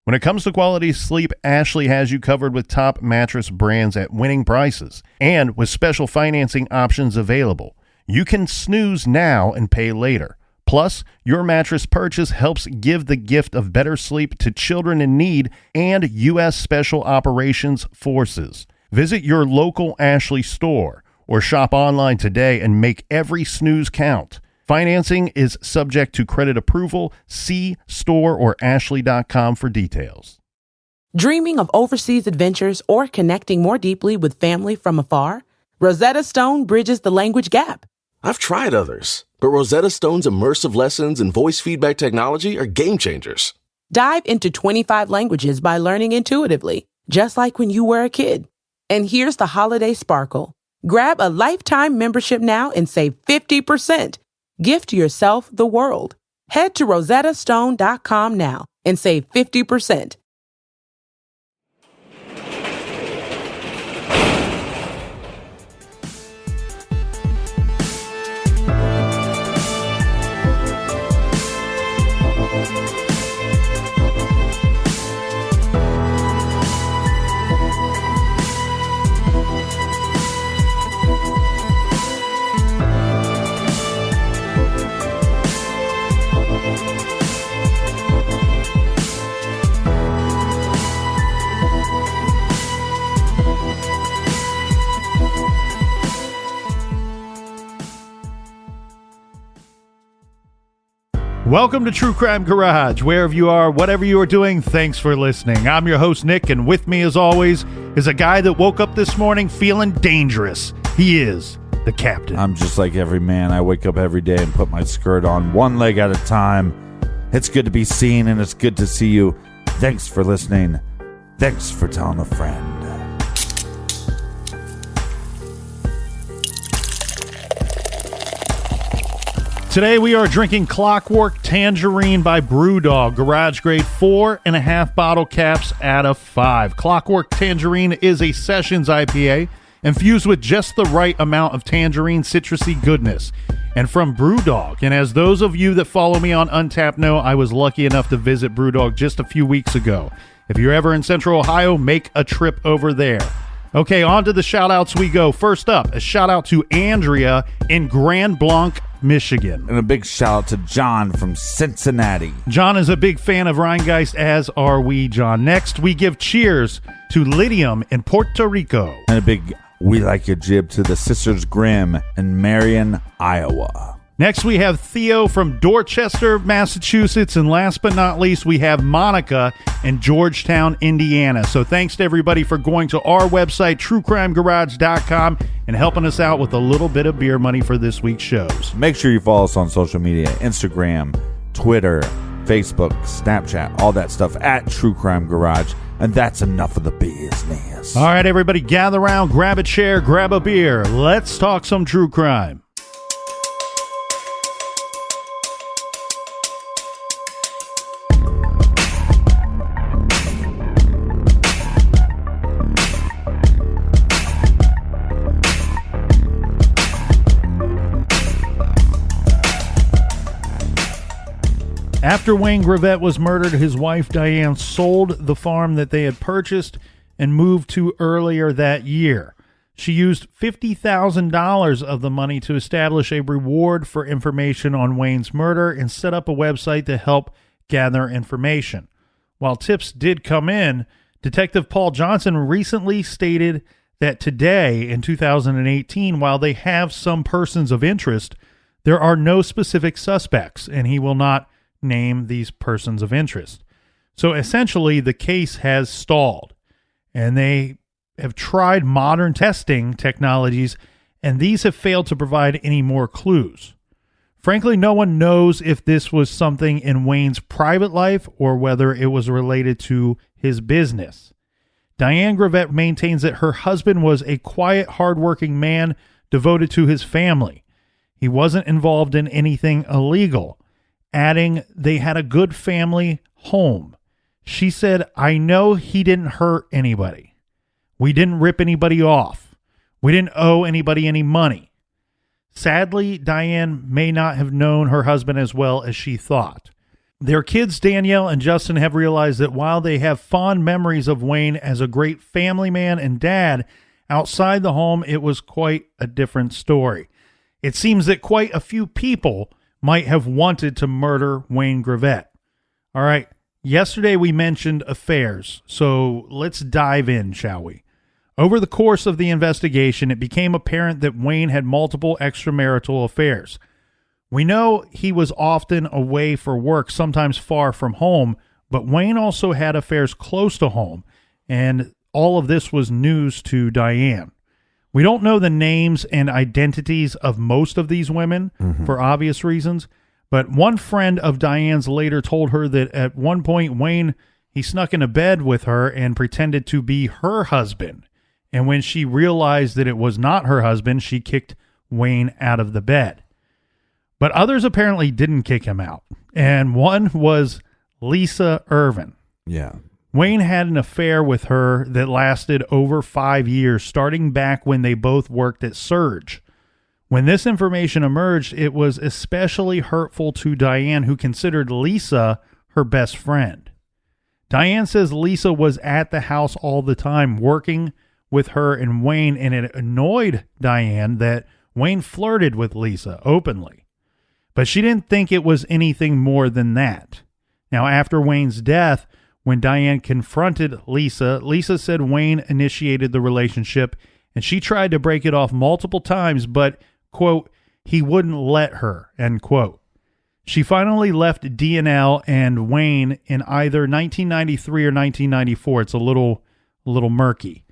When it comes to quality sleep, Ashley has you covered with top mattress brands at winning prices and with special financing options available. You can snooze now and pay later. Plus, your mattress purchase helps give the gift of better sleep to children in need and U.S. Special Operations Forces. Visit your local Ashley store or shop online today and make every snooze count. Financing is subject to credit approval. See store or ashley.com for details. Dreaming of overseas adventures or connecting more deeply with family from afar? Rosetta Stone bridges the language gap. I've tried others, but Rosetta Stone's immersive lessons and voice feedback technology are game changers. Dive into 25 languages by learning intuitively, just like when you were a kid. And here's the holiday sparkle. Grab a lifetime membership now and save 50%. Gift yourself the world. Head to rosettastone.com now and save 50%. Welcome to True Crime Garage. Wherever you are, whatever you are doing, thanks for listening. I'm your host, Nick, and with me, as always, is a guy that woke up this morning feeling dangerous. He is the captain. I'm just like every man. I wake up every day and put my skirt on one leg at a time. It's good to be seen, and it's good to see you. Thanks for listening. Thanks for telling a friend. Today we are drinking Clockwork Tangerine by BrewDog Garage Grade, 4.5 bottle caps out of 5. Clockwork Tangerine is a Sessions IPA infused with just the right amount of tangerine citrusy goodness. And from BrewDog, and as those of you that follow me on Untapped know, I was lucky enough to visit BrewDog just a few weeks ago. If you're ever in Central Ohio, make a trip over there. Okay, on to the shout-outs we go. First up, a shout-out to Andrea in Grand Blanc, Michigan. And a big shout out to John from Cincinnati. John is a big fan of Rheingeist, as are we, John. Next, we give cheers to Lydium in Puerto Rico. And a big we like your jib to the Sisters Grimm in Marion, Iowa. Next, we have Theo from Dorchester, Massachusetts. And last but not least, we have Monica in Georgetown, Indiana. So thanks to everybody for going to our website, truecrimegarage.com, and helping us out with a little bit of beer money for this week's shows. Make sure you follow us on social media, Instagram, Twitter, Facebook, Snapchat, all that stuff at True Crime Garage. And that's enough of the business. All right, everybody, gather around, grab a chair, grab a beer. Let's talk some true crime. After Wayne Greavette was murdered, his wife Diane sold the farm that they had purchased and moved to earlier that year. She used $50,000 of the money to establish a reward for information on Wayne's murder and set up a website to help gather information. While tips did come in, Detective Paul Johnson recently stated that today, in 2018, while they have some persons of interest, there are no specific suspects, and he will not name these persons of interest. So essentially, the case has stalled, and they have tried modern testing technologies, and these have failed to provide any more clues. Frankly, no one knows if this was something in Wayne's private life or whether it was related to his business. Diane Greavette maintains that her husband was a quiet, hardworking man devoted to his family. He wasn't involved in anything illegal, adding they had a good family home. She said, "I know he didn't hurt anybody. We didn't rip anybody off. We didn't owe anybody any money." Sadly, Diane may not have known her husband as well as she thought. Their kids, Danielle and Justin, have realized that while they have fond memories of Wayne as a great family man and dad, outside the home, it was quite a different story. It seems that quite a few people might have wanted to murder Wayne Greavette. All right, yesterday we mentioned affairs, so let's dive in, shall we? Over the course of the investigation, it became apparent that Wayne had multiple extramarital affairs. We know he was often away for work, sometimes far from home, but Wayne also had affairs close to home, and all of this was news to Diane. We don't know the names and identities of most of these women for obvious reasons, but one friend of Diane's later told her that at one point Wayne, he snuck into bed with her and pretended to be her husband. And when she realized that it was not her husband, she kicked Wayne out of the bed. But others apparently didn't kick him out. And one was Lisa Irvin. Yeah. Wayne had an affair with her that lasted over 5 years, starting back when they both worked at Surge. When this information emerged, it was especially hurtful to Diane, who considered Lisa her best friend. Diane says Lisa was at the house all the time, working with her and Wayne, and it annoyed Diane that Wayne flirted with Lisa openly. But she didn't think it was anything more than that. Now, after Wayne's death, when Diane confronted Lisa, Lisa said Wayne initiated the relationship, and she tried to break it off multiple times, but, quote, he wouldn't let her, end quote. She finally left D&L and Wayne in either 1993 or 1994. It's a little murky.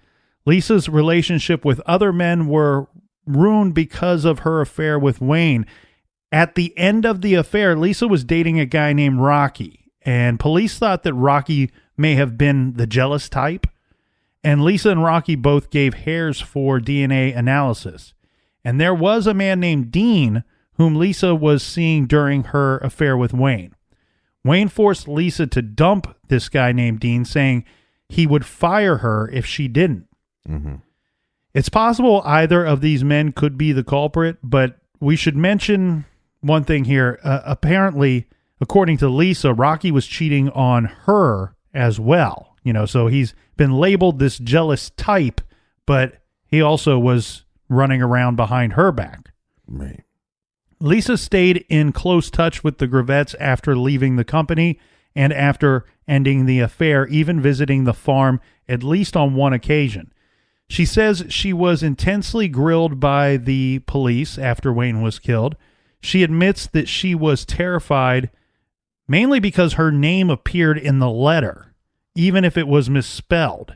Lisa's relationship with other men were ruined because of her affair with Wayne. At the end of the affair, Lisa was dating a guy named Rocky, and police thought that Rocky may have been the jealous type. And Lisa and Rocky both gave hairs for DNA analysis. And there was a man named Dean whom Lisa was seeing during her affair with Wayne. Wayne forced Lisa to dump this guy named Dean, saying he would fire her if she didn't. It's possible either of these men could be the culprit, but we should mention one thing here. Apparently, according to Lisa, Rocky was cheating on her as well. So he's been labeled this jealous type, but he also was running around behind her back. Right. Lisa stayed in close touch with the Greavettes after leaving the company and after ending the affair, even visiting the farm at least on one occasion. She says she was intensely grilled by the police after Wayne was killed. She admits that she was terrified, mainly because her name appeared in the letter, even if it was misspelled.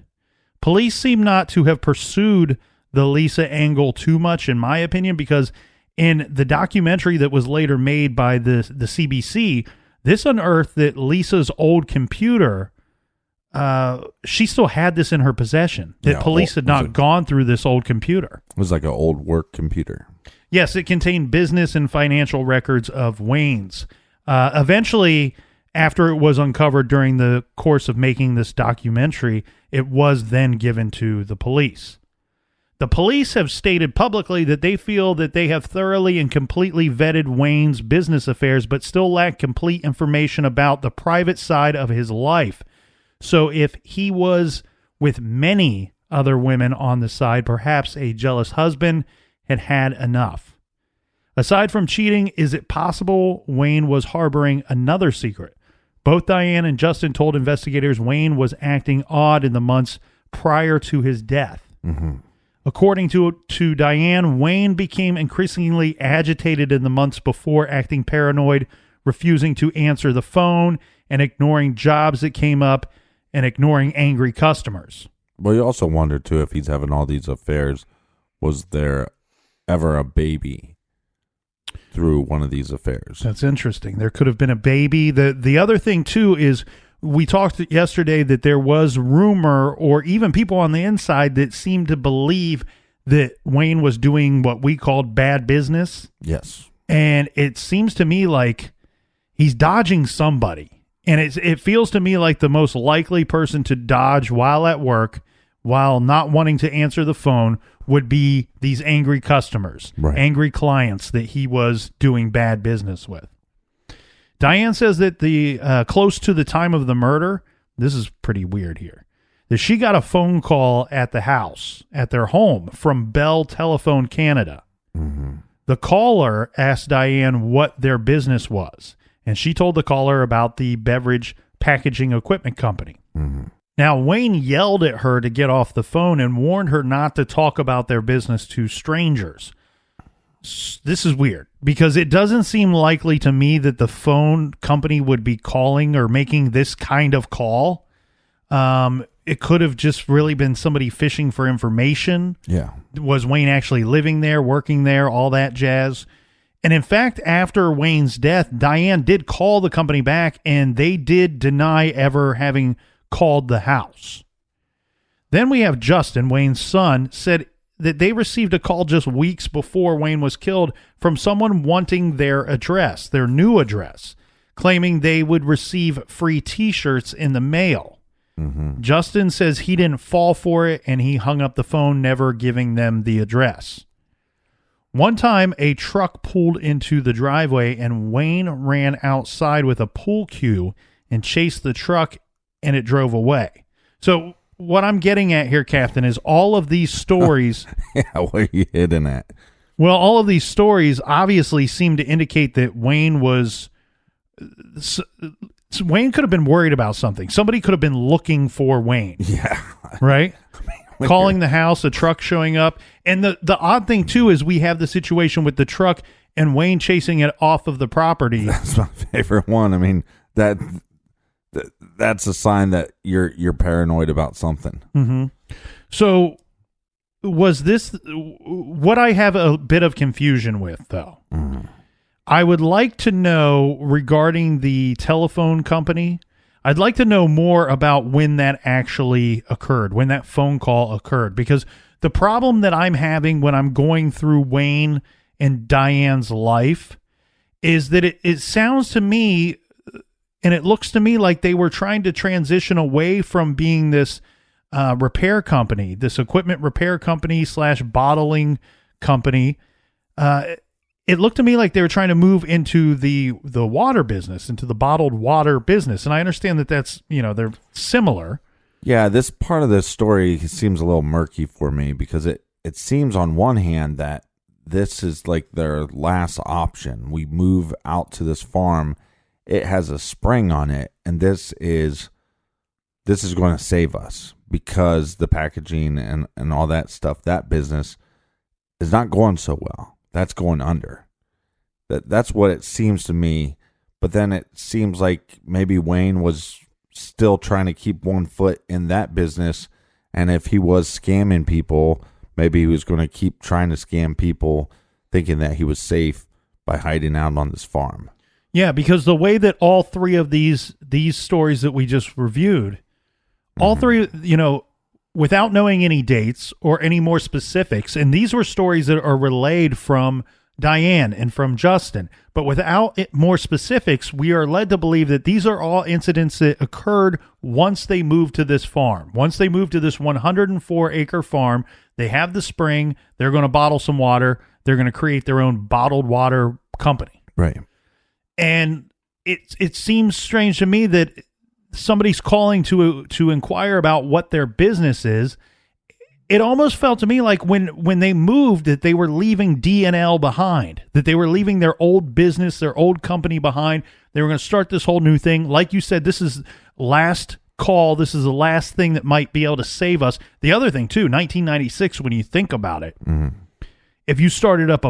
Police seem not to have pursued the Lisa angle too much, in my opinion, because in the documentary that was later made by the CBC, this unearthed that Lisa's old computer, she still had this in her possession, that police had not gone through this old computer. It was like an old work computer. Yes, it contained business and financial records of Wayne's. Eventually, after it was uncovered during the course of making this documentary, it was then given to the police. The police have stated publicly that they feel that they have thoroughly and completely vetted Wayne's business affairs, but still lack complete information about the private side of his life. So if he was with many other women on the side, perhaps a jealous husband had had enough. Aside from cheating, is it possible Wayne was harboring another secret? Both Diane and Justin told investigators Wayne was acting odd in the months prior to his death. According to Diane, Wayne became increasingly agitated in the months before, acting paranoid, refusing to answer the phone, and ignoring jobs that came up, and ignoring angry customers. Well, you also wonder, too, if he's having all these affairs, was there ever a baby through one of these affairs? That's interesting. There could have been a baby. The other thing, too, is we talked yesterday that there was rumor or even people on the inside that seemed to believe that Wayne was doing what we called bad business. Yes. And it seems to me like he's dodging somebody. And it feels to me like the most likely person to dodge while at work, while not wanting to answer the phone, would be these angry customers, right, angry clients that he was doing bad business with. Diane says that the close to the time of the murder, this is pretty weird here, that she got a phone call at the house, at their home, from Bell Telephone Canada. Mm-hmm. The caller asked Diane what their business was, and she told the caller about the beverage packaging equipment company. Mm-hmm. Now, Wayne yelled at her to get off the phone and warned her not to talk about their business to strangers. This is weird because it doesn't seem likely to me that the phone company would be calling or making this kind of call. It could have just really been somebody fishing for information. Yeah. Was Wayne actually living there, working there, all that jazz? And in fact, after Wayne's death, Diane did call the company back, and they did deny ever having called the house. Then we have Justin, Wayne's son, said that they received a call just weeks before Wayne was killed from someone wanting their address, their new address, claiming they would receive free T-shirts in the mail. Mm-hmm. Justin says he didn't fall for it, and he hung up the phone, never giving them the address. One time, a truck pulled into the driveway, and Wayne ran outside with a pool cue and chased the truck, and it drove away. So what I'm getting at here, Captain, is all of these stories... Yeah, where are you hitting at? Well, all of these stories obviously seem to indicate that Wayne was... Wayne could have been worried about something. Somebody could have been looking for Wayne. Yeah. Right? Calling the house, a truck showing up. And the odd thing, too, is we have the situation with the truck and Wayne chasing it off of the property. That's my favorite one. I mean, that's a sign that you're paranoid about something. Mm-hmm. So was this what I have a bit of confusion with, though? Mm-hmm. I would like to know regarding the telephone company. I'd like to know more about when that actually occurred, when that phone call occurred, because the problem that I'm having when I'm going through Wayne and Diane's life is that it sounds to me, and it looks to me like they were trying to transition away from being this repair company, this equipment repair company / bottling company. It looked to me like they were trying to move into the water business, into the bottled water business. And I understand that that's, they're similar. Yeah, this part of the story seems a little murky for me because it seems on one hand that this is like their last option. We move out to this farm. It has a spring on it, and this is going to save us because the packaging and all that stuff, that business is not going so well. That's going under. That's what it seems to me. But then it seems like maybe Wayne was still trying to keep one foot in that business. And if he was scamming people, maybe he was going to keep trying to scam people, thinking that he was safe by hiding out on this farm. Yeah, because the way that all three of these stories that we just reviewed, all three, without knowing any dates or any more specifics, and these were stories that are relayed from Diane and from Justin, but without more specifics, we are led to believe that these are all incidents that occurred once they moved to this farm. Once they moved to this 104-acre farm, they have the spring, they're going to bottle some water, they're going to create their own bottled water company. Right. And it seems strange to me that somebody's calling to inquire about what their business is. It almost felt to me like when they moved that they were leaving D&L behind, that they were leaving their old business, their old company behind. They were going to start this whole new thing. Like you said, this is last call. This is the last thing that might be able to save us. The other thing too, 1996, when you think about it, if you started up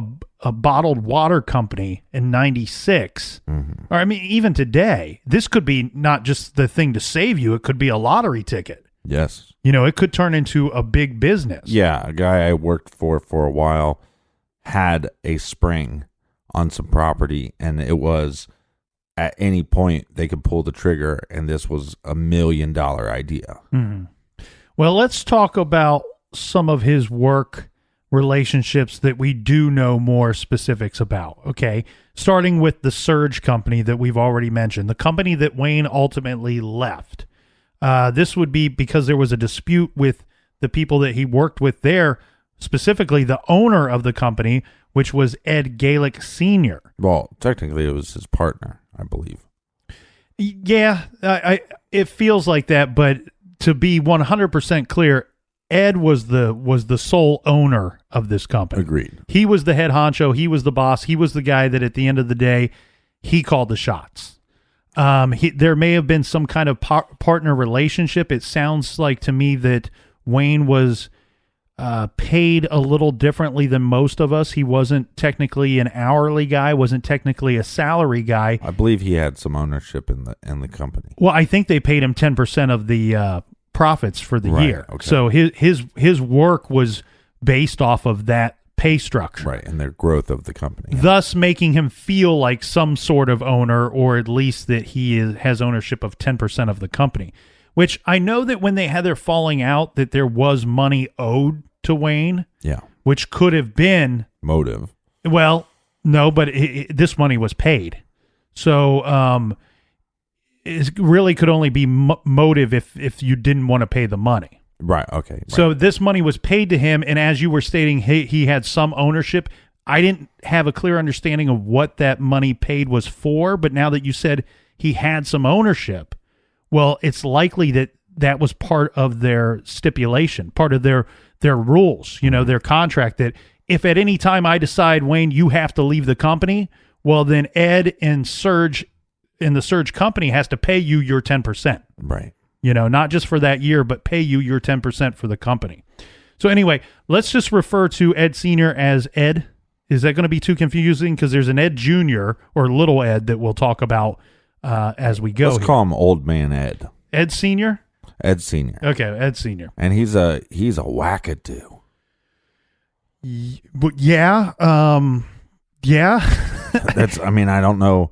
a bottled water company in 96, or I mean, even today, this could be not just the thing to save you. It could be a lottery ticket. Yes. It could turn into a big business. Yeah, a guy I worked for a while had a spring on some property, and it was at any point they could pull the trigger, and this was $1 million idea. Mm-hmm. Well, let's talk about some of his work relationships that we do know more specifics about, okay? Starting with the Surge company that we've already mentioned, the company that Wayne ultimately left. This would be because there was a dispute with the people that he worked with there, specifically the owner of the company, which was Ed Galick Sr. Well, technically it was his partner. I believe. Yeah, it feels like that, but to be 100% clear, Ed was the sole owner of this company. Agreed. He was the head honcho. He was the boss. He was the guy that at the end of the day, he called the shots. There may have been some kind of partner relationship. It sounds like to me that Wayne was paid a little differently than most of us. He wasn't technically an hourly guy, wasn't technically a salary guy. I believe he had some ownership in the company. Well, I think they paid him 10% of the profits for the year. Okay. So his work was based off of that pay structure. Right, and their growth of the company. Thus making him feel like some sort of owner, or at least that he has ownership of 10% of the company. Which I know that when they had their falling out, that there was money owed to Wayne. Yeah. Which could have been Motive. Well, no, but this money was paid. So it really could only be motive if you didn't want to pay the money. Right, okay. Right. So this money was paid to him, and as you were stating, he had some ownership. I didn't have a clear understanding of what that money paid was for, but now that you said he had some ownership, well, it's likely that was part of their stipulation, part of their rules, their contract, that if at any time I decide, Wayne, you have to leave the company, well, then Ed and Serge in the Serge company has to pay you your 10%. Right. Not just for that year, but pay you your 10% for the company. So anyway, let's just refer to Ed Sr. as Ed. Is that going to be too confusing? Because there's an Ed Jr. or Little Ed that we'll talk about as we go. Let's call him Old Man Ed. Ed Sr.? Ed Sr. Okay, Ed Sr. And he's a wackadoo. Yeah. Yeah. I don't know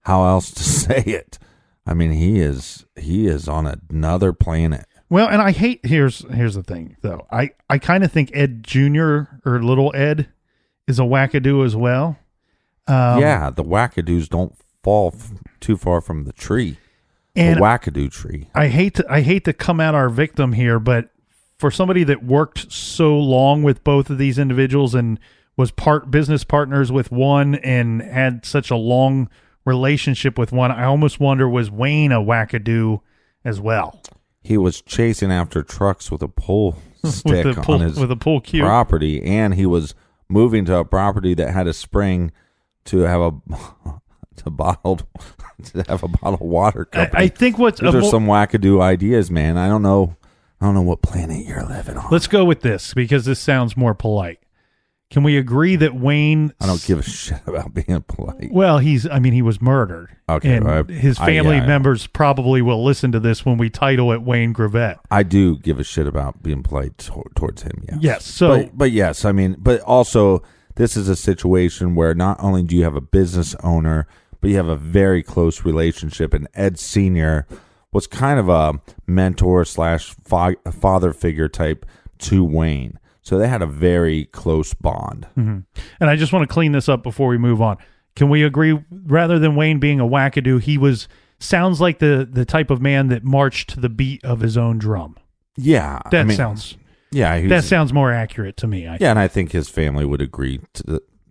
how else to say it. I mean, he is on another planet. Well, and I hate, here's the thing, though. I kind of think Ed Jr. or Little Ed is a wackadoo as well. Yeah, the wackadoos don't fall too far from the tree. And the wackadoo tree. I hate to come at our victim here, but for somebody that worked so long with both of these individuals and was business partners with one and had such a long relationship with one, I almost wonder, was Wayne a wackadoo as well? He was chasing after trucks with a pull stick on his pull cue property, and he was moving to a property that had a spring to have a bottled water company. I think those are some wackadoo ideas, man. I don't know what planet you're living on. Let's go with this because this sounds more polite. Can we agree that Wayne... I don't give a shit about being polite. Well, he was murdered. Okay. And his family members probably will listen to this when we title it Wayne Greavette. I do give a shit about being polite towards him, yes. Yes. So, but yes, but also this is a situation where not only do you have a business owner, but you have a very close relationship. And Ed Sr. was kind of a mentor / father figure type to Wayne. So they had a very close bond. Mm-hmm. And I just want to clean this up before we move on. Can we agree, rather than Wayne being a wackadoo, he sounds like the type of man that marched to the beat of his own drum? Yeah. That sounds more accurate to me. And I think his family would agree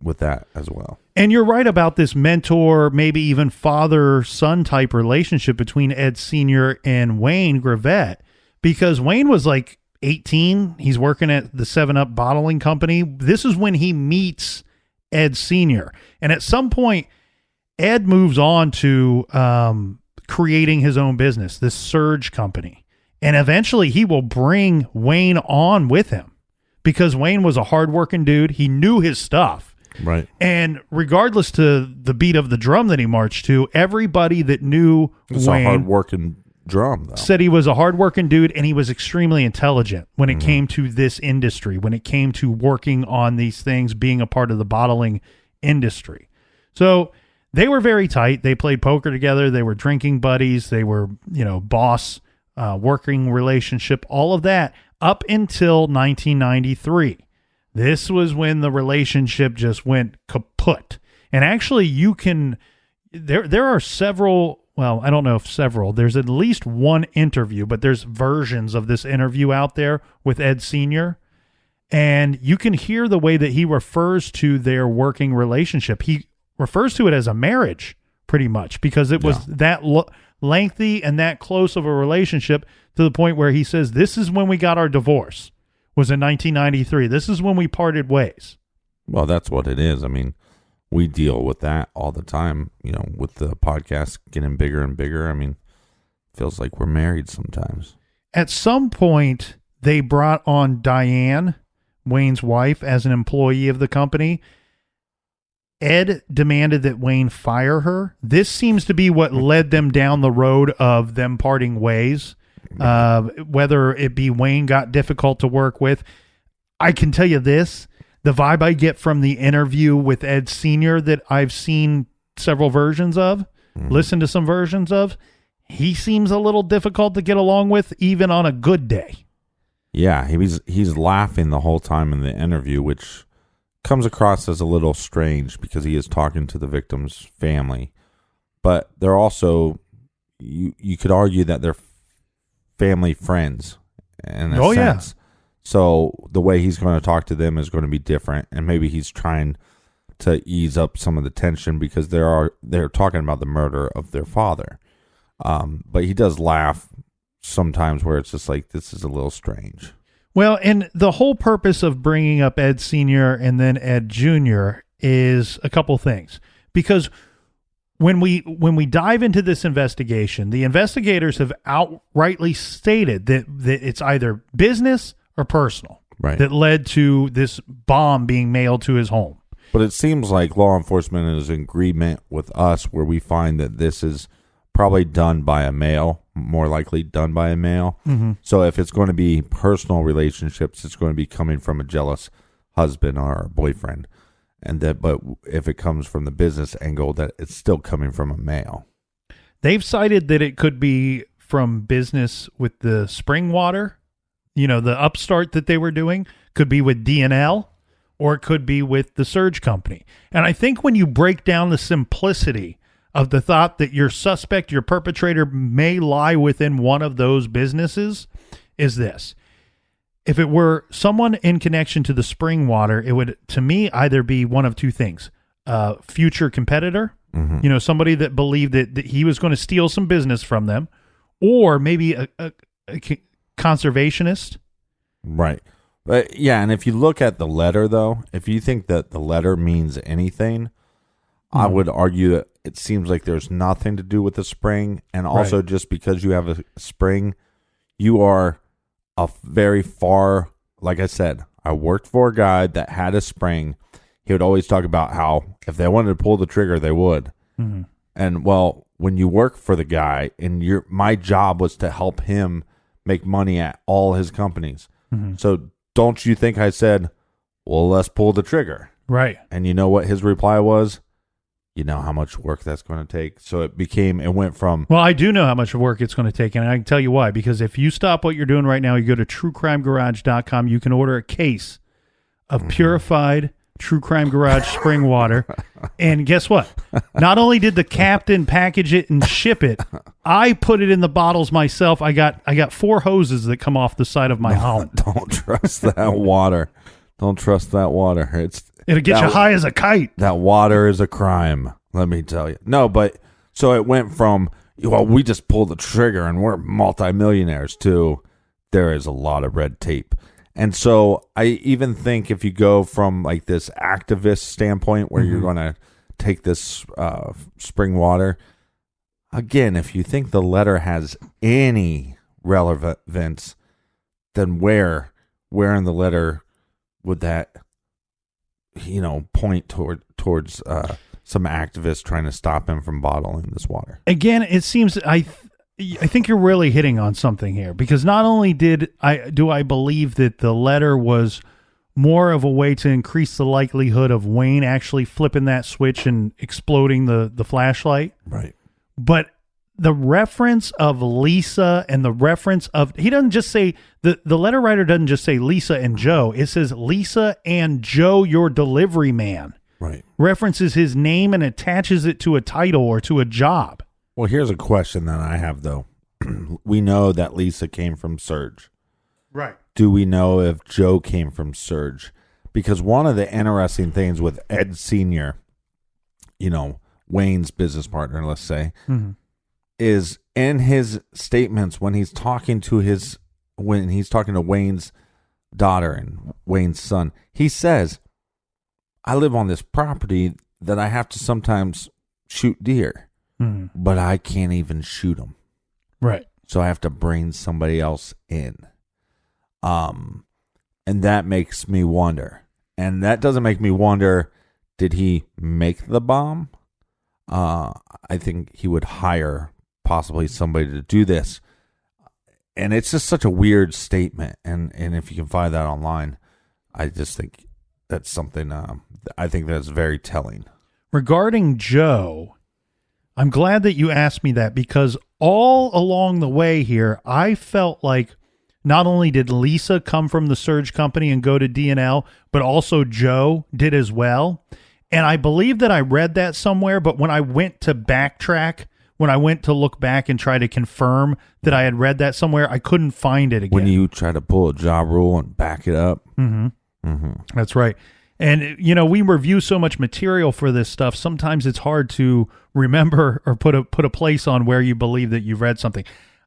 with that as well. And you're right about this mentor, maybe even father-son type relationship between Ed Sr. and Wayne Greavette, because Wayne was like 18. He's working at the 7-Up bottling company. This is when he meets Ed Sr. And at some point, Ed moves on to creating his own business, this Serge company. And eventually he will bring Wayne on with him because Wayne was a hardworking dude. He knew his stuff. Right. And regardless to the beat of the drum that he marched to, everybody that knew it's Wayne... a hardworking drum, though. Said he was a hardworking dude and he was extremely intelligent when it came to this industry, when it came to working on these things, being a part of the bottling industry. So they were very tight. They played poker together. They were drinking buddies. They were, boss, working relationship, all of that up until 1993. This was when the relationship just went kaput. And actually there are several, well, I don't know if several, there's at least one interview, but there's versions of this interview out there with Ed Sr. And you can hear the way that he refers to their working relationship. He refers to it as a marriage, pretty much, because it was that lengthy and that close of a relationship to the point where he says, this is when we got our divorce, was in 1993. This is when we parted ways. Well, that's what it is. I mean, we deal with that all the time, with the podcast getting bigger and bigger. I mean, feels like we're married sometimes. At some point, they brought on Diane, Wayne's wife, as an employee of the company. Ed demanded that Wayne fire her. This seems to be what led them down the road of them parting ways. Whether it be Wayne got difficult to work with. I can tell you this, the vibe I get from the interview with Ed Sr. that I've seen several versions of, listened to some versions of, he seems a little difficult to get along with even on a good day. Yeah, he's laughing the whole time in the interview, which comes across as a little strange because he is talking to the victim's family. But they're also, you could argue that they're family friends in a sense. So the way he's going to talk to them is going to be different, and maybe he's trying to ease up some of the tension because they're talking about the murder of their father. But he does laugh sometimes where it's just like, this is a little strange. Well, and the whole purpose of bringing up Ed Sr. and then Ed Jr. is a couple things. Because when we dive into this investigation, the investigators have outrightly stated that it's either business or personal, right, that led to this bomb being mailed to his home. But it seems like law enforcement is in agreement with us where we find that this is probably done by a male, more likely done by a male. Mm-hmm. So if it's going to be personal relationships, it's going to be coming from a jealous husband or boyfriend. But if it comes from the business angle, that it's still coming from a male. They've cited that it could be from business with the spring water, the upstart that they were doing, could be with DNL, or it could be with the Surge Company. And I think when you break down the simplicity of the thought that your suspect, your perpetrator, may lie within one of those businesses, is this. If it were someone in connection to the spring water, it would, to me, either be one of two things. Future competitor, somebody that believed that he was going to steal some business from them, or maybe a conservationist. Right. But yeah, and if you look at the letter, though, if you think that the letter means anything, I would argue that it seems like there's nothing to do with the spring. And also just because you have a spring, you are a very far, like I said, I worked for a guy that had a spring. He would always talk about how if they wanted to pull the trigger, they would. Mm-hmm. And well, when you work for the guy, and my job was to help him make money at all his companies. Mm-hmm. So don't you think I said, well, let's pull the trigger. Right. And you know what his reply was? You know how much work that's going to take. So it went from... Well, I do know how much work it's going to take, and I can tell you why. Because if you stop what you're doing right now, you go to truecrimegarage.com, you can order a case of purified True Crime Garage spring water. And guess what? Not only did the captain package it and ship it, I put it in the bottles myself. I got 4 hoses that come off the side of my Holland. Don't trust that water. Don't trust that water. It'll get you high as a kite. That water is a crime, let me tell you. No, but so it went from, well, we just pulled the trigger and we're multimillionaires, to there is a lot of red tape. And so I even think if you go from like this activist standpoint where you're going to take this spring water, again, if you think the letter has any relevance, then where in the letter would that, point towards some activists trying to stop him from bottling this water? Again, it seems I think you're really hitting on something here, because not only do I believe that the letter was more of a way to increase the likelihood of Wayne actually flipping that switch and exploding the flashlight, right? But the reference of Lisa and the reference of, he doesn't just say, the letter writer doesn't just say Lisa and Joe. It says Lisa and Joe, your delivery man. Right. References his name and attaches it to a title or to a job. Well, here's a question that I have, though. We know that Lisa came from Surge. Right. Do we know if Joe came from Surge? Because one of the interesting things with Ed Sr., Wayne's business partner, let's say, is in his statements when he's talking to Wayne's daughter and Wayne's son, he says, I live on this property that I have to sometimes shoot deer, but I can't even shoot them. Right. So I have to bring somebody else in. And that makes me wonder. And that doesn't make me wonder, did he make the bomb? I think he would hire possibly somebody to do this. And it's just such a weird statement. And if you can find that online, I just think that's something, I think that's very telling. Regarding Joe, I'm glad that you asked me that, because all along the way here, I felt like not only did Lisa come from the Surge Company and go to D&L, but also Joe did as well. And I believe that I read that somewhere, but when I went to backtrack, when I went to look back and try to confirm that I had read that somewhere, I couldn't find it again. When you try to pull a job rule and back it up. That's right. And, you know, we review so much material for this stuff. Sometimes it's hard to remember or put a place on where you believe that you've read something.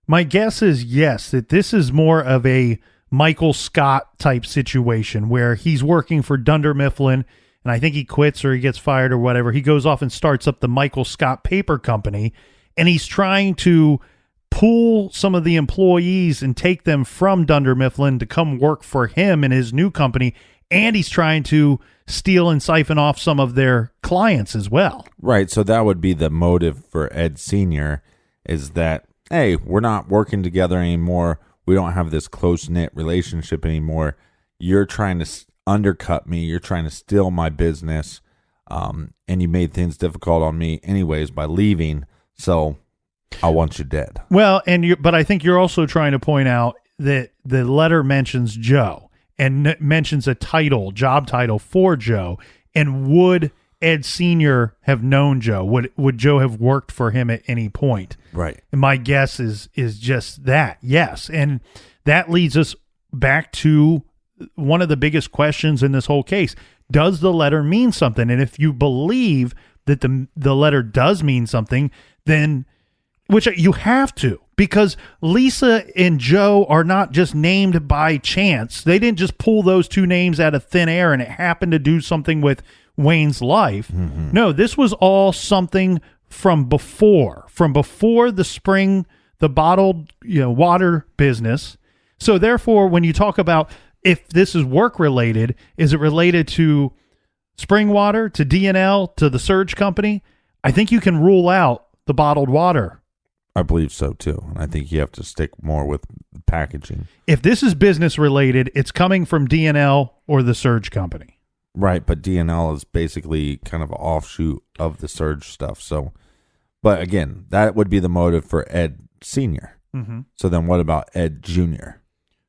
My guess is yes, that this is more of a Michael Scott type situation where he's working for Dunder Mifflin, and I think he quits or he gets fired or whatever. He goes off and starts up the Michael Scott Paper Company, and he's trying to pull some of the employees and take them from Dunder Mifflin to come work for him in his new company. And he's trying to steal and siphon off some of their clients as well. Right. So that would be the motive for Ed Sr. is that, hey, we're not working together anymore. We don't have this close-knit relationship anymore. You're trying to undercut me. You're trying to steal my business. And you made things difficult on me anyways by leaving. So I want you dead. Well, but I think you're also trying to point out that the letter mentions Joe. And mentions a job title for Joe. And would Ed Sr. have known Joe? Would Joe have worked for him at any point? Right. And my guess is just that, yes. And that leads us back to one of the biggest questions in this whole case. Does the letter mean something? And if you believe that the letter does mean something, then, which you have to, because Lisa and Joe are not just named by chance. They didn't just pull those two names out of thin air and it happened to do something with Wayne's life. No, this was all something from before the bottled water business. So therefore, when you talk about if this is work related, is it related to spring water, to D&L, to the Surge Company? I think you can rule out the bottled water. I believe so too. And I think you have to stick more with packaging. If this is business related, it's coming from D&L or the Surge Company. Right, but D&L is basically kind of an offshoot of the Surge stuff. So, but again, that would be the motive for Ed Sr. So then what about Ed Jr.?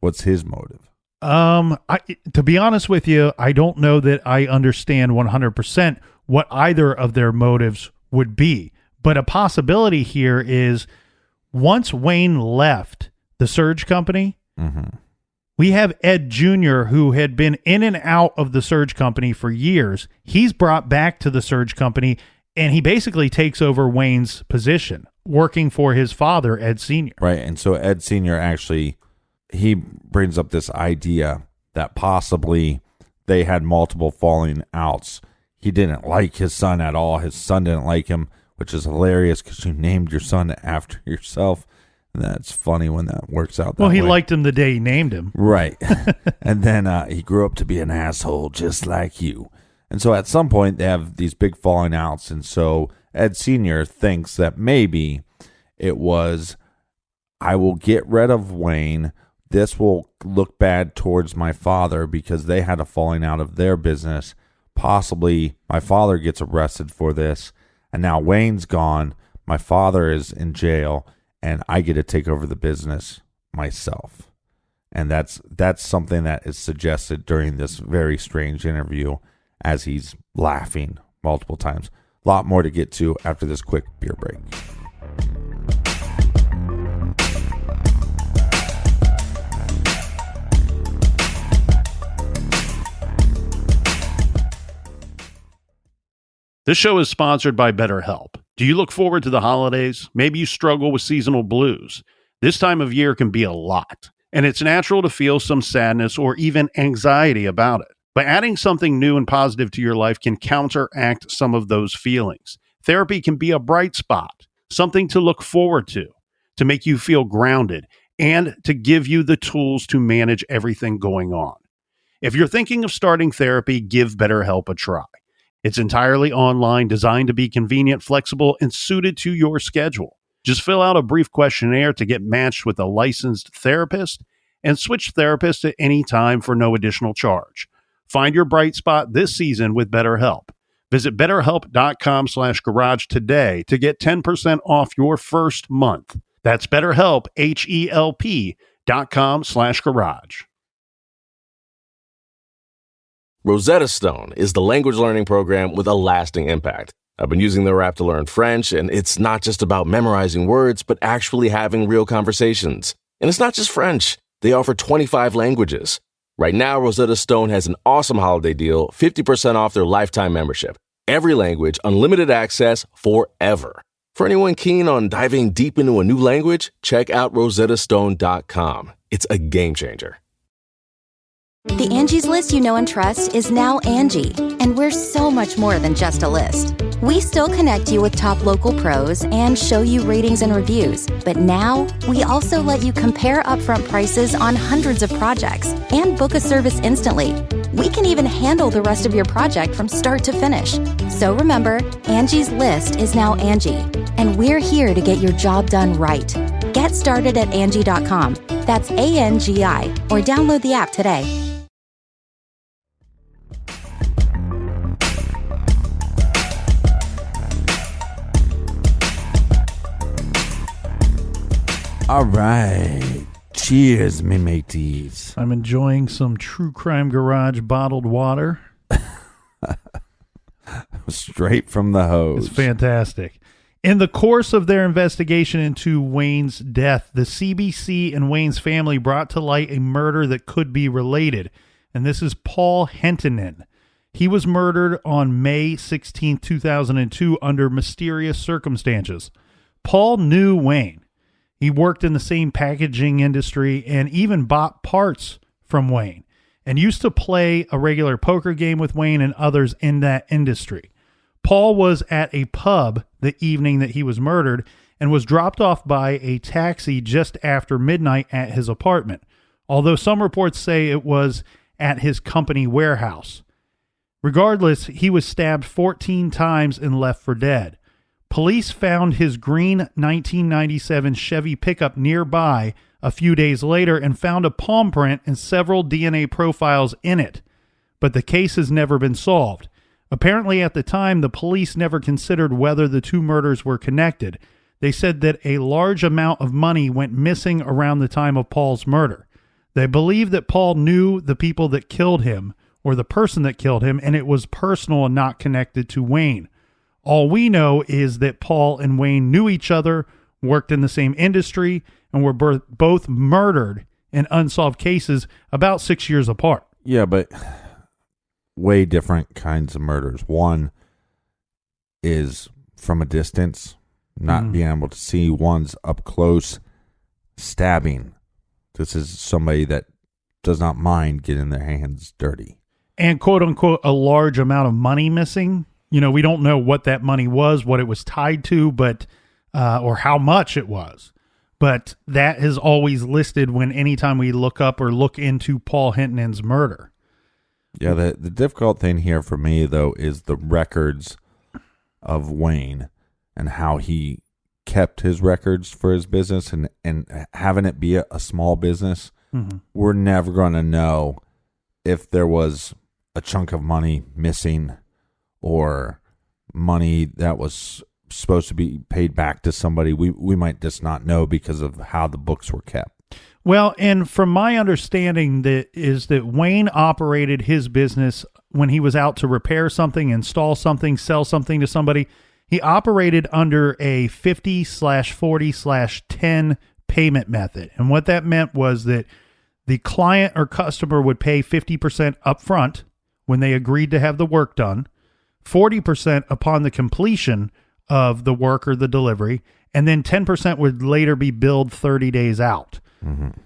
What's his motive? To be honest with you, I don't know that I understand 100% what either of their motives would be. But a possibility here is once Wayne left the Surge Company, we have Ed Jr., who had been in and out of the Surge Company for years. He's brought back to the Surge Company, and he basically takes over Wayne's position, working for his father, Ed Sr. Right, and so Ed Sr. actually, he brings up this idea that possibly they had multiple falling outs. He didn't like his son at all. His son didn't like him, which is hilarious because you named your son after yourself. And that's funny when that works out that way. Well, he liked him the day he named him. Right. And then he grew up to be an asshole just like you. And so at some point they have these big falling outs. And so Ed Sr. thinks that maybe it was, I will get rid of Wayne. This will look bad towards my father because they had a falling out of their business. Possibly my father gets arrested for this. And now Wayne's gone, my father is in jail, and I get to take over the business myself. And that's something that is suggested during this very strange interview as he's laughing multiple times. A lot more to get to after this quick beer break. This show is sponsored by BetterHelp. Do you look forward to the holidays? Maybe you struggle with seasonal blues. This time of year can be a lot, and it's natural to feel some sadness or even anxiety about it. But adding something new and positive to your life can counteract some of those feelings. Therapy can be a bright spot, something to look forward to make you feel grounded, and to give you the tools to manage everything going on. If you're thinking of starting therapy, give BetterHelp a try. It's entirely online, designed to be convenient, flexible, and suited to your schedule. Just fill out a brief questionnaire to get matched with a licensed therapist and switch therapists at any time for no additional charge. Find your bright spot this season with BetterHelp. Visit BetterHelp.com/garage today to get 10% off your first month. That's BetterHelp, HELP.com/garage. Rosetta Stone is the language learning program with a lasting impact. I've been using their app to learn French, and it's not just about memorizing words, but actually having real conversations. And it's not just French. They offer 25 languages. Right now, Rosetta Stone has an awesome holiday deal, 50% off their lifetime membership. Every language, unlimited access forever. For anyone keen on diving deep into a new language, check out rosettastone.com. It's a game changer. The Angie's List you know and trust is now Angie, and we're so much more than just a list. We still connect you with top local pros and show you ratings and reviews, but now we also let you compare upfront prices on hundreds of projects and book a service instantly. We can even handle the rest of your project from start to finish. So remember, Angie's List is now Angie, and we're here to get your job done right. Get started at Angie.com. That's ANGI, or download the app today. All right. Cheers, me mateys. I'm enjoying some True Crime Garage bottled water. Straight from the hose. It's fantastic. In the course of their investigation into Wayne's death, the CBC and Wayne's family brought to light a murder that could be related, and this is Paul Hentonen. He was murdered on May 16, 2002 under mysterious circumstances. Paul knew Wayne. He worked in the same packaging industry and even bought parts from Wayne and used to play a regular poker game with Wayne and others in that industry. Paul was at a pub the evening that he was murdered and was dropped off by a taxi just after midnight at his apartment, although some reports say it was at his company warehouse. Regardless, he was stabbed 14 times and left for dead. Police found his green 1997 Chevy pickup nearby a few days later and found a palm print and several DNA profiles in it, but the case has never been solved. Apparently, at the time, the police never considered whether the two murders were connected. They said that a large amount of money went missing around the time of Paul's murder. They believe that Paul knew the people that killed him, or the person that killed him, and it was personal and not connected to Wayne. All we know is that Paul and Wayne knew each other, worked in the same industry, and were both murdered in unsolved cases about 6 years apart. Yeah, but way different kinds of murders. One is from a distance, not being able to see. One's up close, stabbing. This is somebody that does not mind getting their hands dirty. And quote unquote, a large amount of money missing. You know, we don't know what that money was, what it was tied to, but or how much it was. But that is always listed when anytime we look up or look into Paul Hentonen's murder. Yeah, the difficult thing here for me, though, is the records of Wayne and how he kept his records for his business and having it be a small business. Mm-hmm. We're never going to know if there was a chunk of money missing or money that was supposed to be paid back to somebody. We might just not know because of how the books were kept. Well, and from my understanding that Wayne operated his business when he was out to repair something, install something, sell something to somebody. He operated under a 50/40/10 payment method. And what that meant was that the client or customer would pay 50% upfront when they agreed to have the work done. 40% upon the completion of the work or the delivery, and then 10% would later be billed 30 days out. Mm-hmm.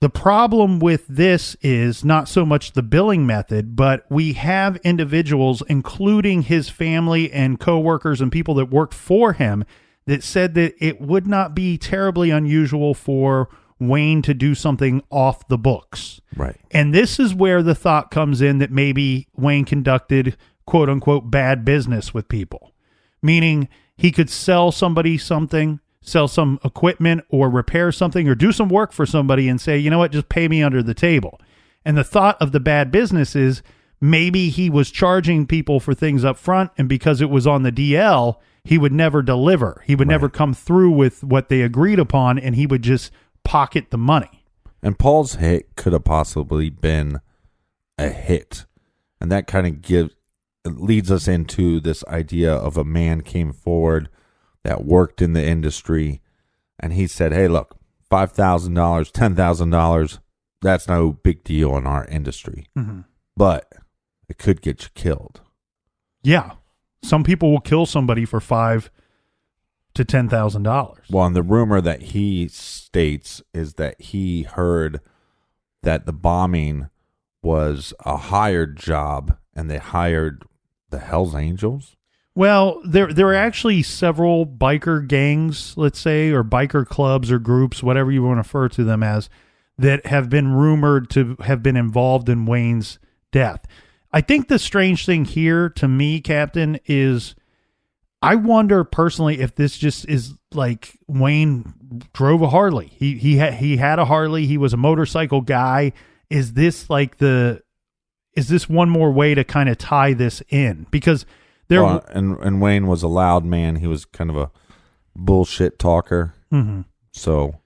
The problem with this is not so much the billing method, but we have individuals, including his family and coworkers and people that worked for him, that said that it would not be terribly unusual for Wayne to do something off the books. Right. And this is where the thought comes in that maybe Wayne conducted quote unquote bad business with people, meaning he could sell somebody something, sell some equipment or repair something or do some work for somebody and say, you know what, just pay me under the table. And the thought of the bad business is maybe he was charging people for things up front, and because it was on the DL, he would never deliver. He would never come through with what they agreed upon, and he would just pocket the money. And Paul's hit could have possibly been a hit. And that kind of leads us into this idea of a man came forward that worked in the industry, and he said, hey, look, $5,000, $10,000, that's no big deal in our industry. Mm-hmm. But it could get you killed. Yeah. Some people will kill somebody for $5,000 to $10,000. Well, and the rumor that he states is that he heard that the bombing was a hired job, and they hired the Hells Angels. Well, there are actually several biker gangs, let's say, or biker clubs or groups, whatever you want to refer to them as, that have been rumored to have been involved in Wayne's death. I think the strange thing here to me, Captain, is I wonder personally if this just is like Wayne drove a Harley. He had a Harley. He was a motorcycle guy. Is this one more way to kind of tie this in? Because and Wayne was a loud man. He was kind of a bullshit talker. Mm-hmm. So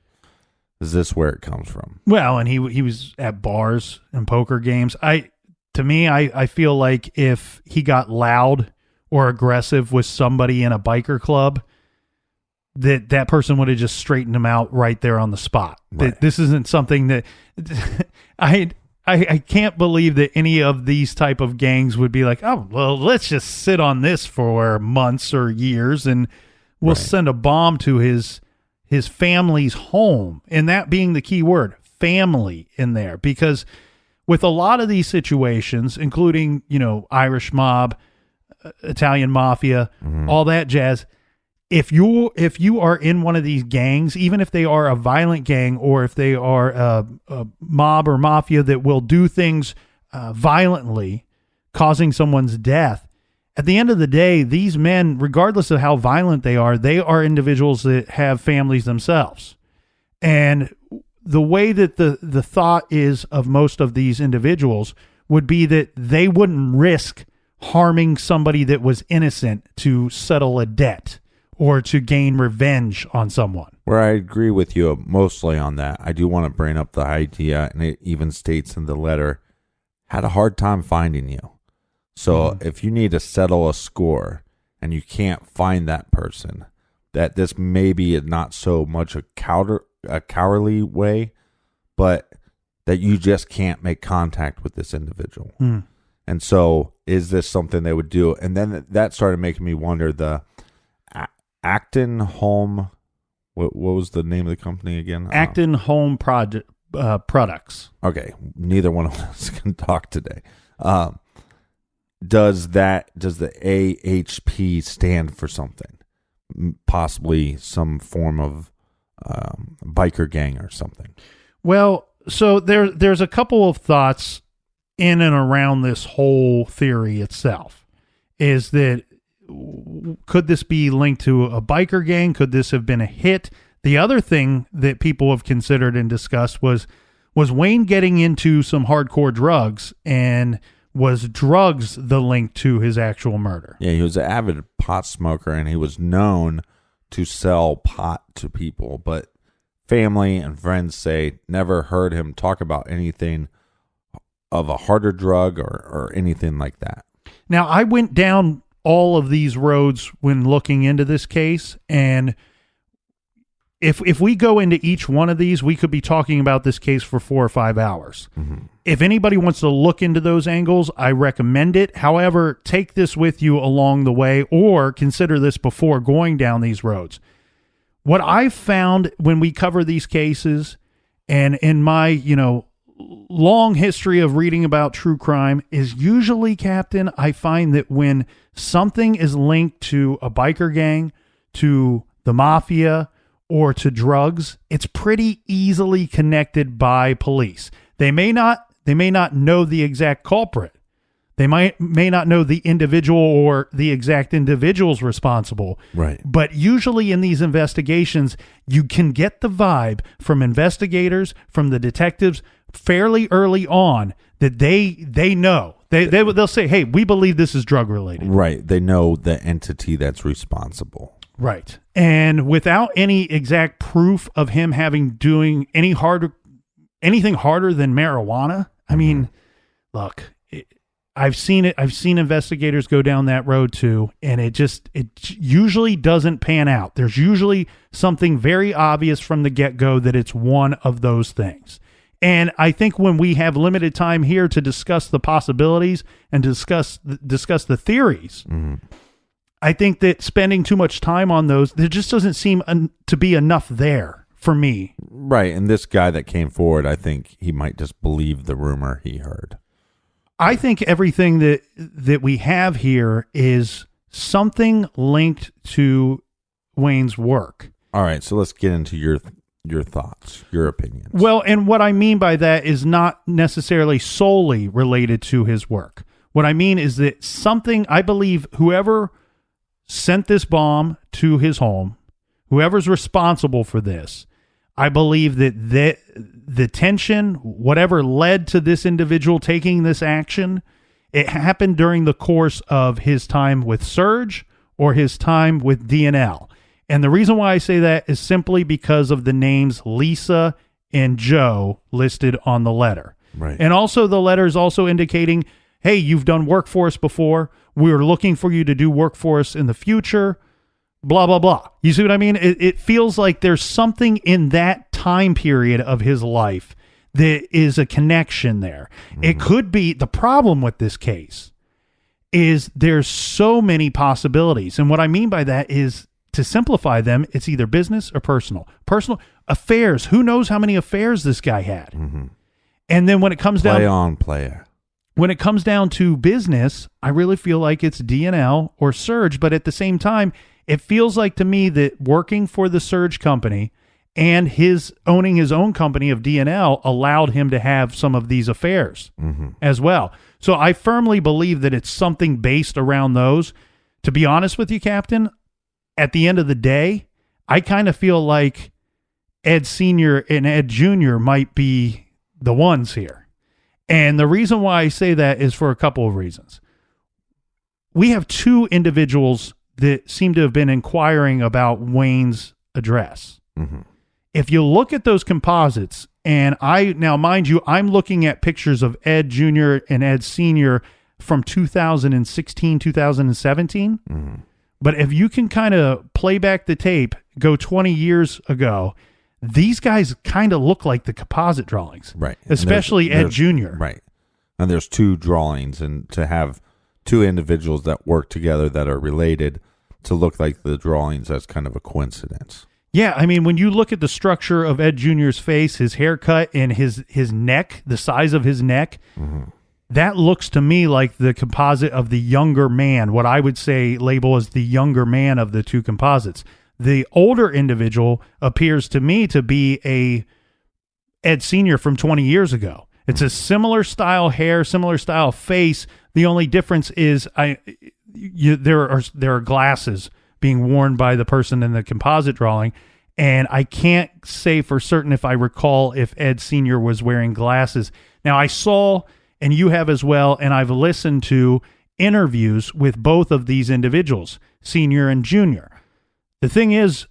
is this where it comes from? Well, and he was at bars and poker games. I feel like if he got loud or aggressive with somebody in a biker club, that person would have just straightened him out right there on the spot. Right. That this isn't something that I can't believe that any of these type of gangs would be like, oh, well, let's just sit on this for months or years and we'll send a bomb to his family's home. And that being the key word, family, in there. Because with a lot of these situations, including, Irish mob, Italian mafia, all that jazz, if you are in one of these gangs, even if they are a violent gang or if they are a mob or mafia that will do things violently, causing someone's death, at the end of the day, these men, regardless of how violent they are individuals that have families themselves. And the way that the thought is of most of these individuals would be that they wouldn't risk harming somebody that was innocent to settle a debt or to gain revenge on someone. Where I agree with you mostly on that, I do want to bring up the idea, and it even states in the letter, had a hard time finding you. So if you need to settle a score and you can't find that person, that this may be not so much a cowardly way, but that you just can't make contact with this individual. And so is this something they would do? And then that started making me wonder, the Acton Home, what was the name of the company again? Acton Home Products. Okay, neither one of us can talk today. Does the AHP stand for something? Possibly some form of biker gang or something. Well, so there's a couple of thoughts in and around this whole theory itself. Is that, could this be linked to a biker gang? Could this have been a hit? The other thing that people have considered and discussed was Wayne getting into some hardcore drugs, and was drugs the link to his actual murder? Yeah, he was an avid pot smoker, and he was known to sell pot to people, but family and friends say never heard him talk about anything of a harder drug or anything like that. Now, I went down all of these roads when looking into this case, and if we go into each one of these, we could be talking about this case for 4 or 5 hours. If anybody wants to look into those angles, I recommend it. However, take this with you along the way, or consider this before going down these roads. What I've found when we cover these cases, and in my, long history of reading about true crime, is usually, Captain, I find that when something is linked to a biker gang, to the mafia, or to drugs, it's pretty easily connected by police. They may not know the exact culprit. They may not know the individual or the exact individuals responsible. Right. But usually in these investigations, you can get the vibe from investigators, from the detectives fairly early on that they know. They'll say, hey, we believe this is drug related. Right. They know the entity that's responsible. Right. And without any exact proof of him doing anything harder than marijuana, I mean, look, I've seen it. I've seen investigators go down that road too, and it usually doesn't pan out. There's usually something very obvious from the get-go that it's one of those things. And I think when we have limited time here to discuss the possibilities and discuss the theories, I think that spending too much time on those, there just doesn't seem to be enough there for me. Right. And this guy that came forward, I think he might just believe the rumor he heard. I think everything that we have here is something linked to Wayne's work. All right, so let's get into your thoughts, your opinions. Well, and what I mean by that is not necessarily solely related to his work. What I mean is that I believe whoever sent this bomb to his home, whoever's responsible for this, I believe that the tension, whatever led to this individual taking this action, it happened during the course of his time with Surge or his time with DNL. And the reason why I say that is simply because of the names Lisa and Joe listed on the letter. Right. And also the letter is also indicating, hey, you've done work for us before. We're looking for you to do work for us in the future. Blah, blah, blah. You see what I mean? It feels like there's something in that time period of his life that is a connection there. It could be, the problem with this case is there's so many possibilities. And what I mean by that is, to simplify them, it's either business or personal. Personal affairs. Who knows how many affairs this guy had? And then when it comes when it comes down to business, I really feel like it's DNL or Surge. But at the same time, it feels like to me that working for the Surge company and owning his own company of DNL allowed him to have some of these affairs as well. So I firmly believe that it's something based around those. To be honest with you, Captain, at the end of the day, I kind of feel like Ed Sr. and Ed Jr. might be the ones here. And the reason why I say that is for a couple of reasons. We have two individuals that seem to have been inquiring about Wayne's address. If you look at those composites, and now mind you, I'm looking at pictures of Ed Jr. and Ed Sr. from 2016, 2017. But if you can kind of play back the tape, go 20 years ago, these guys kind of look like the composite drawings. Right. Especially Ed Jr. Right. And there's two drawings, and to have two individuals that work together that are related to look like the drawings, that's kind of a coincidence. Yeah, I mean, when you look at the structure of Ed Jr.'s face, his haircut, and his neck, the size of his neck, that looks to me like the composite of the younger man, what I would say label as the younger man of the two composites. The older individual appears to me to be a Ed Sr. from 20 years ago. It's a similar style hair, similar style face. The only difference is there are glasses being worn by the person in the composite drawing, and I can't say for certain if I recall if Ed Sr. was wearing glasses. Now, I saw, and you have as well, and I've listened to interviews with both of these individuals, Senior and Junior. The thing is,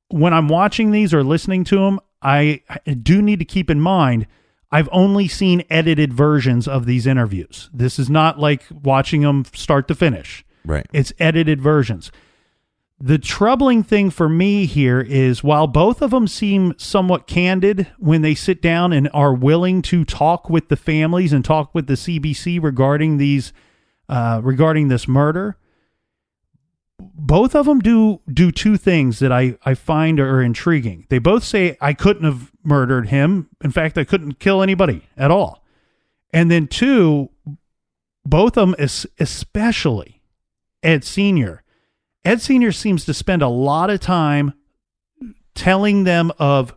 when I'm watching these or listening to them, I do need to keep in mind, I've only seen edited versions of these interviews. This is not like watching them start to finish. Right. It's edited versions. The troubling thing for me here is while both of them seem somewhat candid when they sit down and are willing to talk with the families and talk with the CBC regarding this murder, both of them do two things that I find are intriguing. They both say, I couldn't have murdered him. In fact, I couldn't kill anybody at all. And then two, both of them, especially Ed Sr. Ed Sr. seems to spend a lot of time telling them of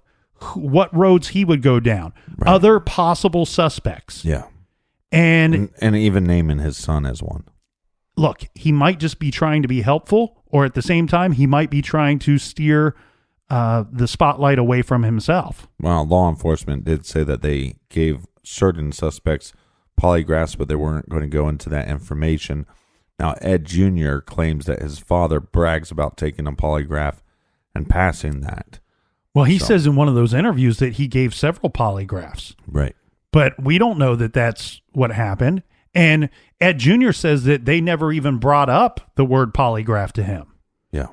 what roads he would go down, other possible suspects. Yeah. And even naming his son as one. Look, he might just be trying to be helpful, or at the same time, he might be trying to steer the spotlight away from himself. Well, law enforcement did say that they gave certain suspects polygraphs, but they weren't going to go into that information. Now, Ed Jr. claims that his father brags about taking a polygraph and passing that. Well, he says in one of those interviews that he gave several polygraphs. Right. But we don't know that that's what happened. And Ed Jr. says that they never even brought up the word polygraph to him. Yeah.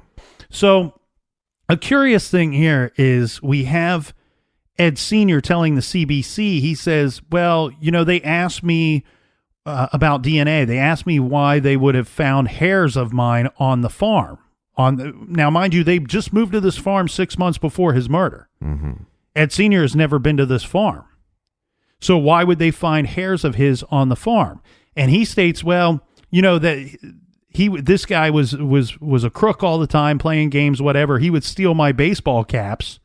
So a curious thing here is we have Ed Sr. telling the CBC, he says, well, they asked me about DNA. They asked me why they would have found hairs of mine on the farm. Now, mind you, they just moved to this farm 6 months before his murder. Mm-hmm. Ed Sr. has never been to this farm. So why would they find hairs of his on the farm? And he states, well, that this guy was a crook all the time, playing games, whatever. He would steal my baseball caps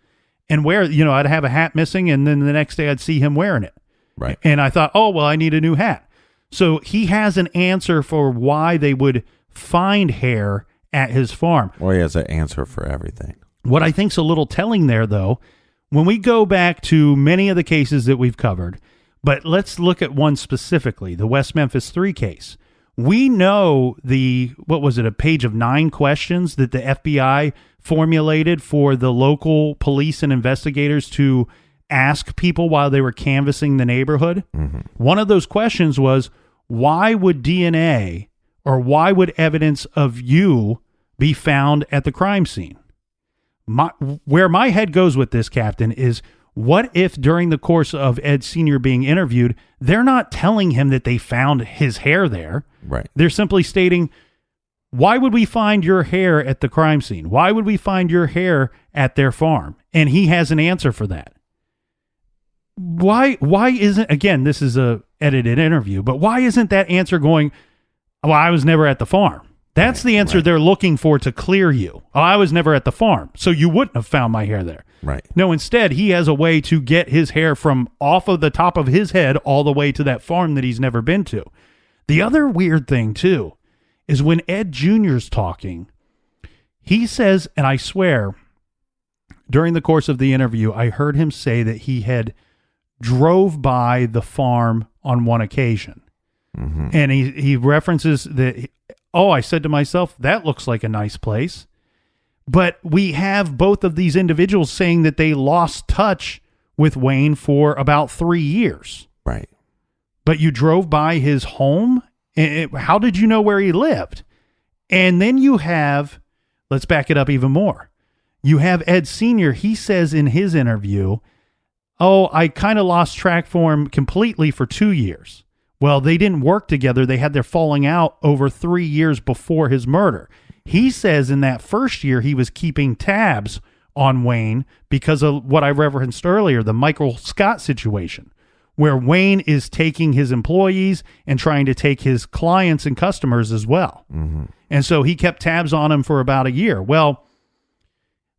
and wear, I'd have a hat missing, and then the next day I'd see him wearing it. Right. And I thought, oh, well, I need a new hat. So he has an answer for why they would find hair at his farm. Well, he has an answer for everything. What I think's a little telling there, though, when we go back to many of the cases that we've covered, but let's look at one specifically, the West Memphis 3 case. We know a page of 9 questions that the FBI formulated for the local police and investigators to ask people while they were canvassing the neighborhood. Mm-hmm. One of those questions was, why would DNA or why would evidence of you be found at the crime scene? Where my head goes with this, Captain, is what if during the course of Ed Sr. being interviewed, they're not telling him that they found his hair there. Right. They're simply stating, why would we find your hair at the crime scene? Why would we find your hair at their farm? And he has an answer for that. Why isn't, again, this is a edited interview, but why isn't that answer going, well, I was never at the farm? That's the answer they're looking for to clear you. Oh, I was never at the farm, so you wouldn't have found my hair there. Right. No, instead, he has a way to get his hair from off of the top of his head all the way to that farm that he's never been to. The other weird thing, too, is when Ed Jr.'s talking, he says, and I swear, during the course of the interview, I heard him say that he had drove by the farm on one occasion. Mm-hmm. And he references that, I said to myself, that looks like a nice place. But we have both of these individuals saying that they lost touch with Wayne for about 3 years. Right. But you drove by his home? How did you know where he lived? And then you have, let's back it up even more. You have Ed Sr., he says in his interview, I kind of lost track for him completely for 2 years. Well, they didn't work together. They had their falling out over 3 years before his murder. He says in that first year, he was keeping tabs on Wayne because of what I referenced earlier, the Michael Scott situation, where Wayne is taking his employees and trying to take his clients and customers as well. Mm-hmm. And so he kept tabs on him for about a year. Well,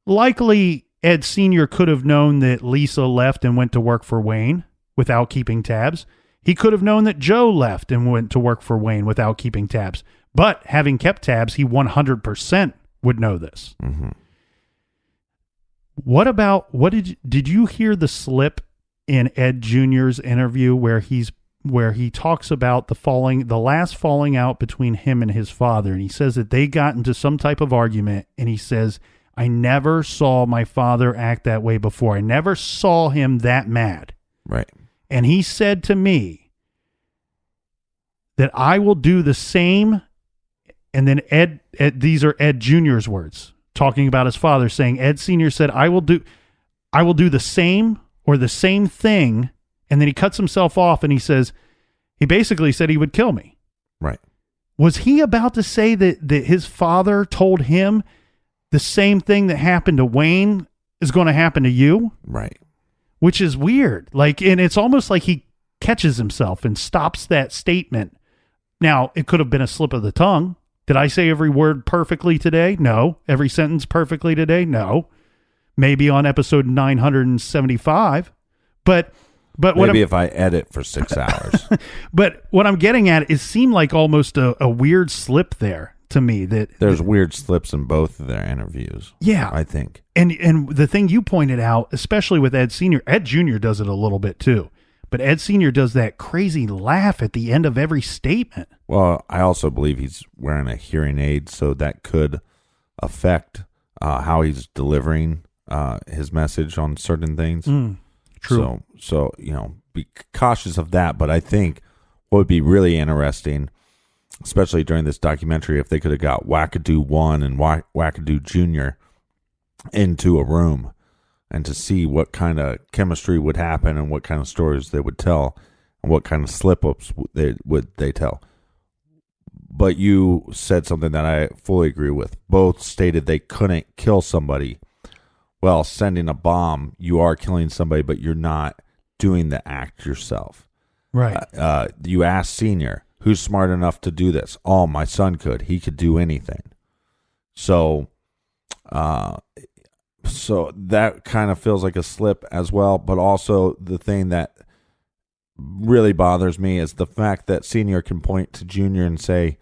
likely Ed Sr. could have known that Lisa left and went to work for Wayne without keeping tabs. He could have known that Joe left and went to work for Wayne without keeping tabs. But having kept tabs, he 100% would know this. Mm-hmm. Did you hear the slip in Ed Jr.'s interview where he talks about the last falling out between him and his father? And he says that they got into some type of argument, and he says, I never saw my father act that way before. I never saw him that mad. Right. And he said to me that I will do the same. And then these are Ed Jr.'s words. talking about his father, saying Ed Sr. said, I will do the same or the same thing. And then he cuts himself off and he says, he basically said he would kill me. Right. Was he about to say that his father told him the same thing that happened to Wayne is going to happen to you? Right. Which is weird. And it's almost like he catches himself and stops that statement. Now, it could have been a slip of the tongue. Did I say every word perfectly today? No. Every sentence perfectly today? No. Maybe on episode 975. But maybe if I edit for 6 hours. But what I'm getting at, it seemed like almost a weird slip there to me. There's weird slips in both of their interviews. Yeah. I think. And the thing you pointed out, especially with Ed Sr., Ed Jr. does it a little bit too. But Ed Sr. does that crazy laugh at the end of every statement. Well, I also believe he's wearing a hearing aid, so that could affect how he's delivering his message on certain things. True. So be cautious of that. But I think what would be really interesting, especially during this documentary, if they could have got Wackadoo 1 and Wackadoo Jr. into a room and to see what kind of chemistry would happen and what kind of stories they would tell and what kind of slip-ups they tell. But you said something that I fully agree with. Both stated they couldn't kill somebody. Well, sending a bomb, you are killing somebody, but you're not doing the act yourself. Right. You ask Senior, who's smart enough to do this? Oh, my son could. He could do anything. So that kind of feels like a slip as well. But also the thing that really bothers me is the fact that Senior can point to Junior and say,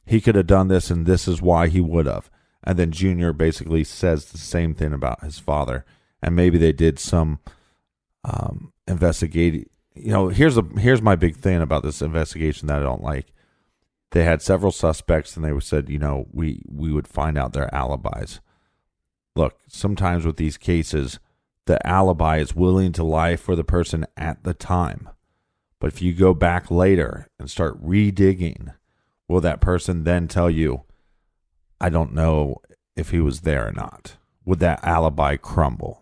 he could have done this and this is why he would have. And then Junior basically says the same thing about his father. And maybe they did some investigating. Here's my big thing about this investigation that I don't like. They had several suspects and they said, we would find out their alibis. Look, sometimes with these cases, the alibi is willing to lie for the person at the time. But if you go back later and start redigging, will that person then tell you, I don't know if he was there or not? Would that alibi crumble?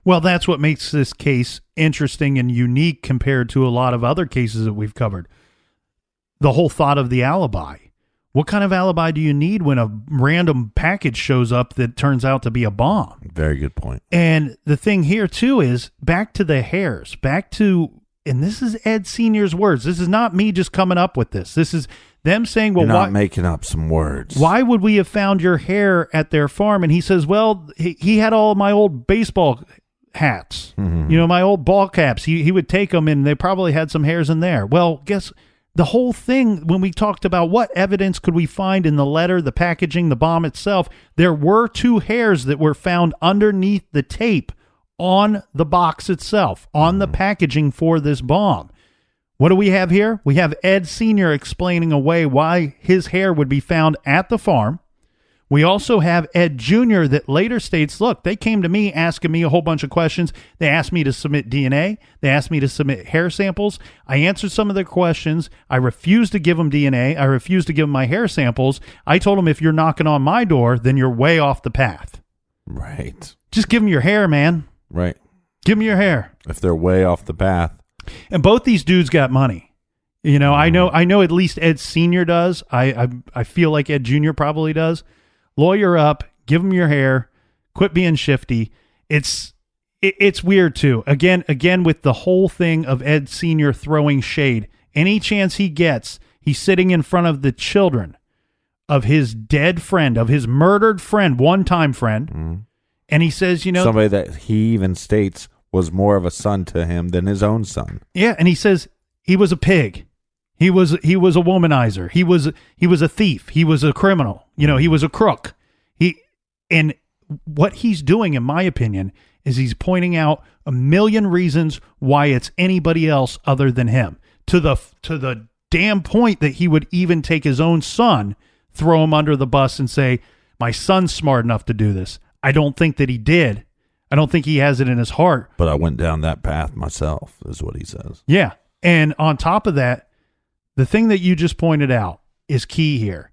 Well, that's what makes this case interesting and unique compared to a lot of other cases that we've covered. The whole thought of the alibi. What kind of alibi do you need when a random package shows up that turns out to be a bomb? Very good point. And the thing here, too, is back to the hairs. And this is Ed Sr.'s words. This is not me just coming up with this. This is them saying, well, you're not why, making up some words. Why would we have found your hair at their farm? And he says, well, he had all my old baseball hats, my old ball caps. He would take them and they probably had some hairs in there. Well, guess the whole thing, when we talked about what evidence could we find in the letter, the packaging, the bomb itself, there were 2 hairs that were found underneath the tape on the box itself, on the packaging for this bomb. What do we have here? We have Ed Sr. explaining away why his hair would be found at the farm. We also have Ed Jr. that later states, look, they came to me asking me a whole bunch of questions. They asked me to submit DNA. They asked me to submit hair samples. I answered some of their questions. I refused to give them DNA. I refused to give them my hair samples. I told them, if you're knocking on my door, then you're way off the path. Right. Just give them your hair, man. Right. Give them your hair. If they're way off the path. And both these dudes got money. I know at least Ed Sr. does. I feel like Ed Jr. probably does. Lawyer up, give him your hair, quit being shifty. It's weird too. Again with the whole thing of Ed Sr. throwing shade. Any chance he gets, he's sitting in front of the children of his dead friend, of his murdered friend, one-time friend. And he says, somebody that he even states was more of a son to him than his own son. Yeah, and he says he was a pig. He was a womanizer. He was a thief. He was a criminal. He was a crook. And what he's doing, in my opinion, is he's pointing out a million reasons why it's anybody else other than him. To the damn point that he would even take his own son, throw him under the bus and say, my son's smart enough to do this. I don't think that he did. I don't think he has it in his heart. But I went down that path myself, is what he says. Yeah. And on top of that, the thing that you just pointed out is key here.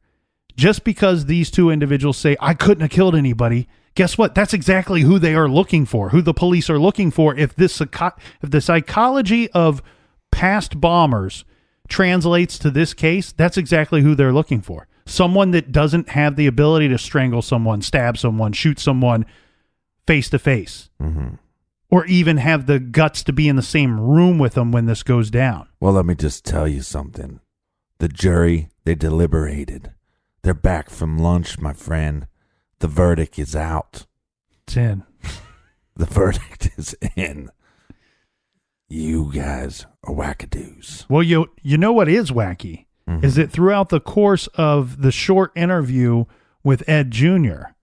just because these two individuals say, I couldn't have killed anybody, guess what? That's exactly who they are looking for, who the police are looking for. If the psychology of past bombers translates to this case, that's exactly who they're looking for. Someone that doesn't have the ability to strangle someone, stab someone, shoot someone face to face, or even have the guts to be in the same room with them when this goes down. Well, let me just tell you something. The jury, they deliberated. They're back from lunch, my friend. The verdict is out. It's in. The verdict is in. You guys are wackadoos. Well, you know what is wacky is that throughout the course of the short interview with Ed Jr.,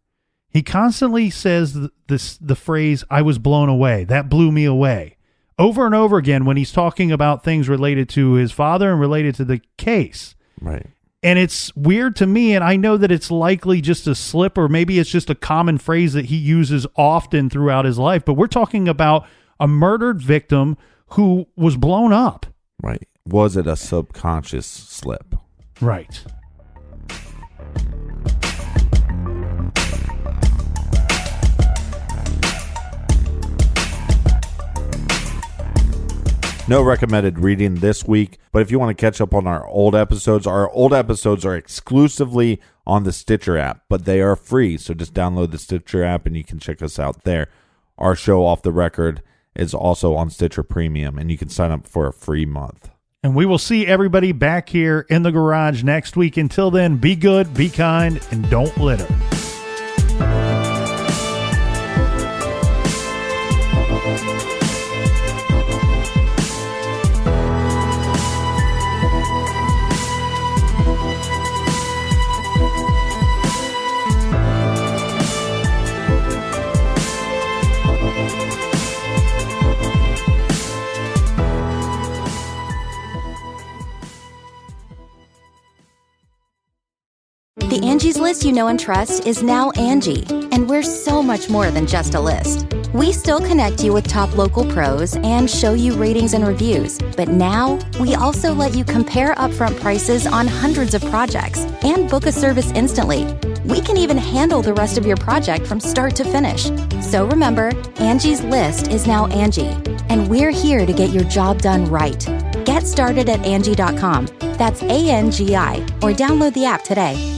he constantly says the phrase, I was blown away. That blew me away. Over and over again when he's talking about things related to his father and related to the case. Right. And it's weird to me, and I know that it's likely just a slip, or maybe it's just a common phrase that he uses often throughout his life, but we're talking about a murdered victim who was blown up. Right. Was it a subconscious slip? Right. No recommended reading this week, but if you want to catch up on our old episodes are exclusively on the Stitcher app, but they are free, so just download the Stitcher app and you can check us out there. Our show Off the Record is also on Stitcher Premium, and you can sign up for a free month. And we will see everybody back here in the garage next week. Until then, be good, be kind, and don't litter. The Angie's List you know and trust is now Angie, and we're so much more than just a list. We still connect you with top local pros and show you ratings and reviews, but now we also let you compare upfront prices on hundreds of projects and book a service instantly. We can even handle the rest of your project from start to finish. So remember, Angie's List is now Angie, and we're here to get your job done right. Get started at Angie.com. That's ANGI, or download the app today.